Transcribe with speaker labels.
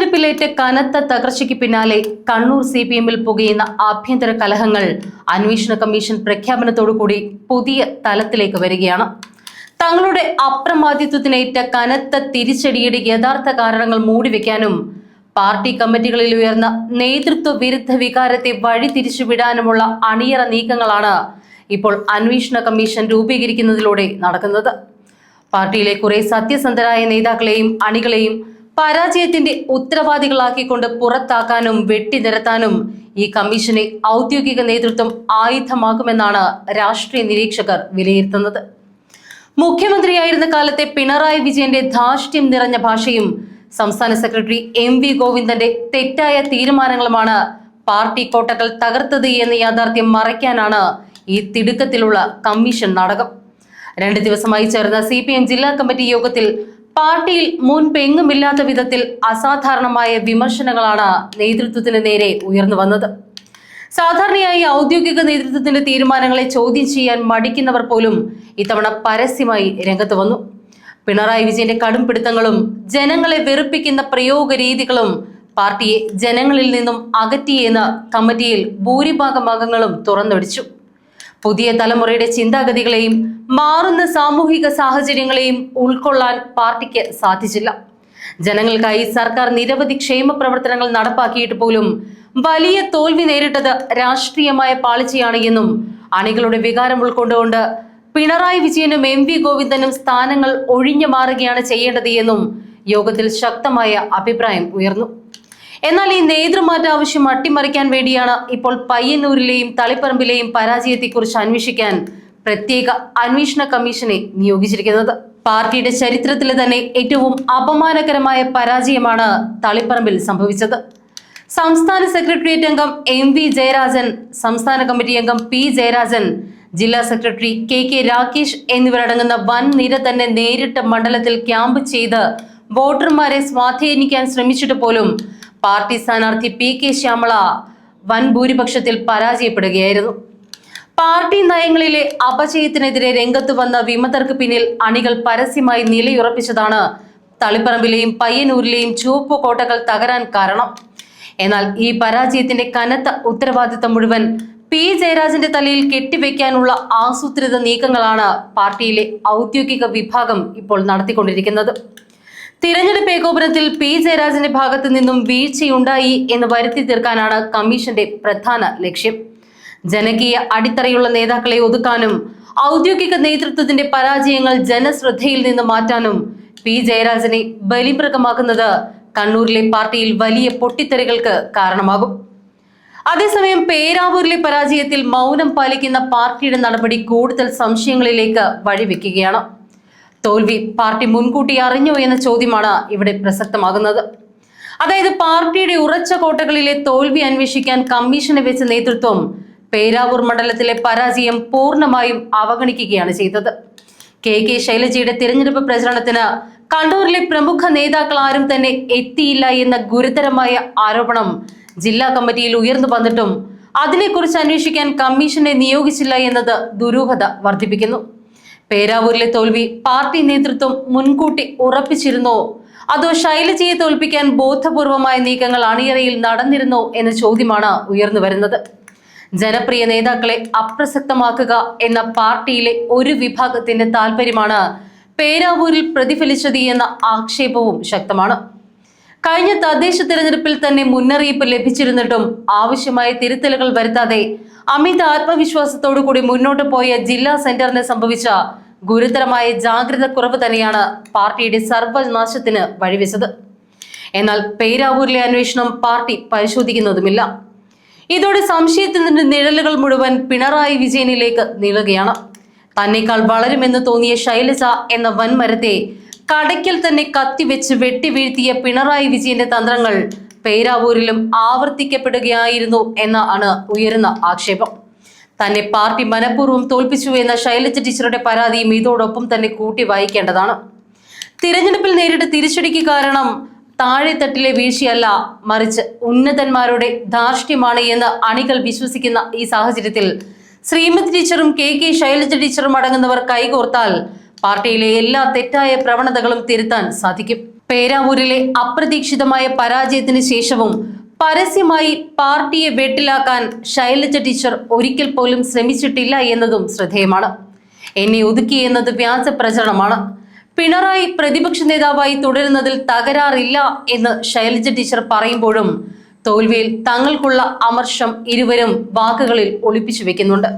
Speaker 1: തെരഞ്ഞെടുപ്പിലേറ്റ കനത്ത തകർച്ചയ്ക്ക് പിന്നാലെ കണ്ണൂർ CPM-ൽ പുകയുന്ന ആഭ്യന്തര കലഹങ്ങൾ അന്വേഷണ കമ്മീഷൻ പ്രഖ്യാപനത്തോടുകൂടി പുതിയ തലത്തിലേക്ക് വരികയാണ്. തങ്ങളുടെ അപ്രമാദിത്വത്തിനേറ്റ കനത്ത തിരിച്ചടിയുടെ യഥാർത്ഥ കാരണങ്ങൾ മൂടിവെക്കാനും പാർട്ടി കമ്മിറ്റികളിൽ ഉയർന്ന നേതൃത്വ വിരുദ്ധ വികാരത്തെ വഴിതിരിച്ചുവിടാനുമുള്ള അണിയറ നീക്കങ്ങളാണ് ഇപ്പോൾ അന്വേഷണ കമ്മീഷൻ രൂപീകരിക്കുന്നതിലൂടെ നടക്കുന്നത്. പാർട്ടിയിലെ കുറെ സത്യസന്ധരായ നേതാക്കളെയും അണികളെയും പരാജയത്തിന്റെ ഉത്തരവാദികളാക്കിക്കൊണ്ട് പുറത്താക്കാനും വെട്ടിനിരത്താനും ഈ കമ്മീഷനെ ഔദ്യോഗിക നേതൃത്വം ആയുധമാക്കുമെന്നാണ് രാഷ്ട്രീയ നിരീക്ഷകർ വിലയിരുത്തുന്നത്. മുഖ്യമന്ത്രിയായിരുന്ന കാലത്തെ പിണറായി വിജയന്റെ ധാർഷ്ട്യം നിറഞ്ഞ ഭാഷയും സംസ്ഥാന സെക്രട്ടറി MV ഗോവിന്ദന്റെ തെറ്റായ തീരുമാനങ്ങളുമാണ് പാർട്ടി കോട്ടകൾ തകർത്തത് എന്ന യാഥാർത്ഥ്യം മറയ്ക്കാനാണ് ഈ തിടുക്കത്തിലുള്ള കമ്മീഷൻ നാടകം. 2 ദിവസമായി ചേർന്ന CPM ജില്ലാ കമ്മിറ്റി യോഗത്തിൽ പാർട്ടിയിൽ മുൻപെങ്ങുമില്ലാത്ത വിധത്തിൽ അസാധാരണമായ വിമർശനങ്ങളാണ് നേതൃത്വത്തിന് നേരെ ഉയർന്നു വന്നത്. സാധാരണയായി ഔദ്യോഗിക നേതൃത്വത്തിന്റെ തീരുമാനങ്ങളെ ചോദ്യം ചെയ്യാൻ മടിക്കുന്നവർ പോലും ഇത്തവണ പരസ്യമായി രംഗത്ത് വന്നു. പിണറായി വിജയന്റെ കടുംപിടുത്തങ്ങളും ജനങ്ങളെ വെറുപ്പിക്കുന്ന പ്രയോഗ രീതികളും പാർട്ടിയെ ജനങ്ങളിൽ നിന്നും അകറ്റിയെന്ന് കമ്മിറ്റിയിൽ ഭൂരിഭാഗം അംഗങ്ങളും തുറന്നടിച്ചു. പുതിയ തലമുറയുടെ ചിന്താഗതികളെയും മാറുന്ന സാമൂഹിക സാഹചര്യങ്ങളെയും ഉൾക്കൊള്ളാൻ പാർട്ടിക്ക് സാധിച്ചില്ല. ജനങ്ങൾക്കായി സർക്കാർ നിരവധി ക്ഷേമ പ്രവർത്തനങ്ങൾ നടപ്പാക്കിയിട്ട് പോലും വലിയ തോൽവി നേരിട്ടത് രാഷ്ട്രീയമായ പാളിച്ചയാണ് എന്നും അണികളുടെ വികാരം ഉൾക്കൊണ്ടുകൊണ്ട് പിണറായി വിജയനും MV ഗോവിന്ദനും സ്ഥാനങ്ങൾ ഒഴിഞ്ഞു മാറുകയാണ് ചെയ്യേണ്ടത് എന്നും യോഗത്തിൽ ശക്തമായ അഭിപ്രായം ഉയർന്നു. എന്നാൽ ഈ നേതൃമാറ്റ ആവശ്യം അട്ടിമറിക്കാൻ വേണ്ടിയാണ് ഇപ്പോൾ പയ്യന്നൂരിലെയും തളിപ്പറമ്പിലെയും പരാജയത്തെക്കുറിച്ച് അന്വേഷിക്കാൻ പ്രത്യേക അന്വേഷണ കമ്മീഷനെ നിയോഗിച്ചിരിക്കുന്നത്. പാർട്ടിയുടെ ചരിത്രത്തിലെ തന്നെ ഏറ്റവും അപമാനകരമായ പരാജയമാണ് തളിപ്പറമ്പിൽ സംഭവിച്ചത്. സംസ്ഥാന സെക്രട്ടേറിയറ്റ് അംഗം MV ജയരാജൻ, സംസ്ഥാന കമ്മിറ്റി അംഗം P ജയരാജൻ, ജില്ലാ സെക്രട്ടറി KK രാകേഷ് എന്നിവരടങ്ങുന്ന വൻ നിര തന്നെ നേരിട്ട് മണ്ഡലത്തിൽ ക്യാമ്പ് ചെയ്ത് വോട്ടർമാരെ സ്വാധീനിക്കാൻ ശ്രമിച്ചിട്ട് പോലും പാർട്ടി സ്ഥാനാർത്ഥി PK ശ്യാമള വൻ ഭൂരിപക്ഷത്തിൽ പരാജയപ്പെടുകയായിരുന്നു. പാർട്ടി നയങ്ങളിലെ അപചയത്തിനെതിരെ രംഗത്ത് വന്ന വിമതർക്ക് പിന്നിൽ അണികൾ പരസ്യമായി നിലയുറപ്പിച്ചതാണ് തളിപ്പറമ്പിലെയും പയ്യന്നൂരിലെയും ചുവപ്പ് കോട്ടകൾ തകരാൻ കാരണം. എന്നാൽ ഈ പരാജയത്തിന്റെ കനത്ത ഉത്തരവാദിത്തം മുഴുവൻ P ജയരാജന്റെ തലയിൽ കെട്ടിവെക്കാനുള്ള ആസൂത്രിത നീക്കങ്ങളാണ് പാർട്ടിയിലെ ഔദ്യോഗിക വിഭാഗം ഇപ്പോൾ നടത്തിക്കൊണ്ടിരിക്കുന്നത്. തിരഞ്ഞെടുപ്പ് ഏകോപനത്തിൽ P ജയരാജന്റെ ഭാഗത്തു നിന്നും വീഴ്ചയുണ്ടായി എന്ന് വരുത്തി തീർക്കാനാണ് കമ്മീഷന്റെ പ്രധാന ലക്ഷ്യം. ജനകീയ അടിത്തറയുള്ള നേതാക്കളെ ഒതുക്കാനും ഔദ്യോഗിക നേതൃത്വത്തിന്റെ പരാജയങ്ങൾ ജനശ്രദ്ധയിൽ നിന്ന് മാറ്റാനും P ജയരാജനെ ബലിമൃഗമാക്കുന്നത് കണ്ണൂരിലെ പാർട്ടിയിൽ വലിയ പൊട്ടിത്തെറികൾക്ക് കാരണമാകും. അതേസമയം പേരാവൂരിലെ പരാജയത്തിൽ മൗനം പാലിക്കുന്ന പാർട്ടിയുടെ നടപടി കൂടുതൽ സംശയങ്ങളിലേക്ക് വഴിവെക്കുകയാണ്. തോൽവി പാർട്ടി മുൻകൂട്ടി അറിഞ്ഞോ എന്ന ചോദ്യമാണ് ഇവിടെ പ്രസക്തമാകുന്നത്. അതായത് പാർട്ടിയുടെ ഉറച്ച കോട്ടകളിലെ തോൽവി അന്വേഷിക്കാൻ കമ്മീഷനെ വെച്ച നേതൃത്വം പേരാവൂർ മണ്ഡലത്തിലെ പരാജയം പൂർണ്ണമായും അവഗണിക്കുകയാണ് ചെയ്തത്. KK ശൈലജയുടെ തിരഞ്ഞെടുപ്പ് പ്രചരണത്തിന് കണ്ണൂരിലെ പ്രമുഖ നേതാക്കൾ ആരും തന്നെ എത്തിയില്ല എന്ന ഗുരുതരമായ ആരോപണം ജില്ലാ കമ്മിറ്റിയിൽ ഉയർന്നു വന്നിട്ടും അതിനെക്കുറിച്ച് അന്വേഷിക്കാൻ കമ്മീഷനെ നിയോഗിച്ചില്ല എന്നത് ദുരൂഹത വർദ്ധിപ്പിക്കുന്നു. പേരാവൂരിലെ തോൽവി പാർട്ടി നേതൃത്വം മുൻകൂട്ടി ഉറപ്പിച്ചിരുന്നോ, അതോ ശൈലജയെ തോൽപ്പിക്കാൻ ബോധപൂർവമായ നീക്കങ്ങൾ അണിയറയിൽ നടന്നിരുന്നോ എന്ന ചോദ്യമാണ് ഉയർന്നു വരുന്നത്. ജനപ്രിയ നേതാക്കളെ അപ്രസക്തമാക്കുക എന്ന പാർട്ടിയിലെ ഒരു വിഭാഗത്തിന്റെ താല്പര്യമാണ് പേരാവൂരിൽ പ്രതിഫലിച്ചത് എന്ന ആക്ഷേപവും ശക്തമാണ്. കഴിഞ്ഞ തദ്ദേശ തിരഞ്ഞെടുപ്പിൽ തന്നെ മുന്നറിയിപ്പ് ലഭിച്ചിരുന്നിട്ടും ആവശ്യമായ തിരുത്തലുകൾ വരുത്താതെ അമിത ആത്മവിശ്വാസത്തോടു കൂടി മുന്നോട്ട് പോയ ജില്ലാ സെന്ററിന് സംഭവിച്ച ഗുരുതരമായ ജാഗ്രത കുറവ് തന്നെയാണ് പാർട്ടിയുടെ സർവനാശത്തിന് വഴിവെച്ചത്. എന്നാൽ പേരാവൂരിലെ അന്വേഷണം പാർട്ടി പരിശോധിക്കുന്നതുമില്ല. ഇതോടെ സംശയത്തിന്റെ നിഴലുകൾ മുഴുവൻ പിണറായി വിജയനിലേക്ക് നീളുകയാണ്. തന്നെക്കാൾ വളരുമെന്ന് തോന്നിയ ശൈലജ എന്ന വൻമരത്തെ കടയ്ക്കൽ തന്നെ കത്തിവെച്ച് വെട്ടിവീഴ്ത്തിയ പിണറായി വിജയന്റെ തന്ത്രങ്ങൾ പേരാവൂരിലും ആവർത്തിക്കപ്പെടുകയായിരുന്നു എന്നാണ് ഉയരുന്ന ആക്ഷേപം. തന്നെ പാർട്ടി മനഃപൂർവ്വം തോൽപ്പിച്ചു എന്ന ശൈലജ ടീച്ചറുടെ പരാതിയും ഇതോടൊപ്പം തന്നെ കൂട്ടി വായിക്കേണ്ടതാണ്. തിരഞ്ഞെടുപ്പിൽ നേരിട്ട തിരിച്ചടിക്ക് കാരണം താഴെത്തട്ടിലെ വീഴ്ചയല്ല, മറിച്ച് ഉന്നതന്മാരുടെ ധാർഷ്ട്യമാണ് എന്ന് അണികൾ വിശ്വസിക്കുന്ന ഈ സാഹചര്യത്തിൽ ശ്രീമതി ടീച്ചറും KK ശൈലജ ടീച്ചറും അടങ്ങുന്നവർ കൈകോർത്താൽ പാർട്ടിയിലെ എല്ലാ തെറ്റായ പ്രവണതകളും തിരുത്താൻ സാധിക്കും. പേരാവൂരിലെ അപ്രതീക്ഷിതമായ പരാജയത്തിന് ശേഷവും പരസ്യമായി പാർട്ടിയെ വെട്ടിലാക്കാൻ ശൈലജ ടീച്ചർ ഒരിക്കൽ പോലും ശ്രമിച്ചിട്ടില്ല എന്നതും ശ്രദ്ധേയമാണ്. എന്നെ ഒതുക്കി എന്നത് വ്യാജ പ്രചരണമാണ്. പിണറായി പ്രതിപക്ഷ നേതാവായി തുടരുന്നതിൽ തകരാറില്ല എന്ന് ശൈലജ ടീച്ചർ പറയുമ്പോഴും തോൽവിയിൽ തങ്ങൾക്കുള്ള അമർഷം ഇരുവരും വാക്കുകളിൽ ഒളിപ്പിച്ചു വെക്കുന്നുണ്ട്.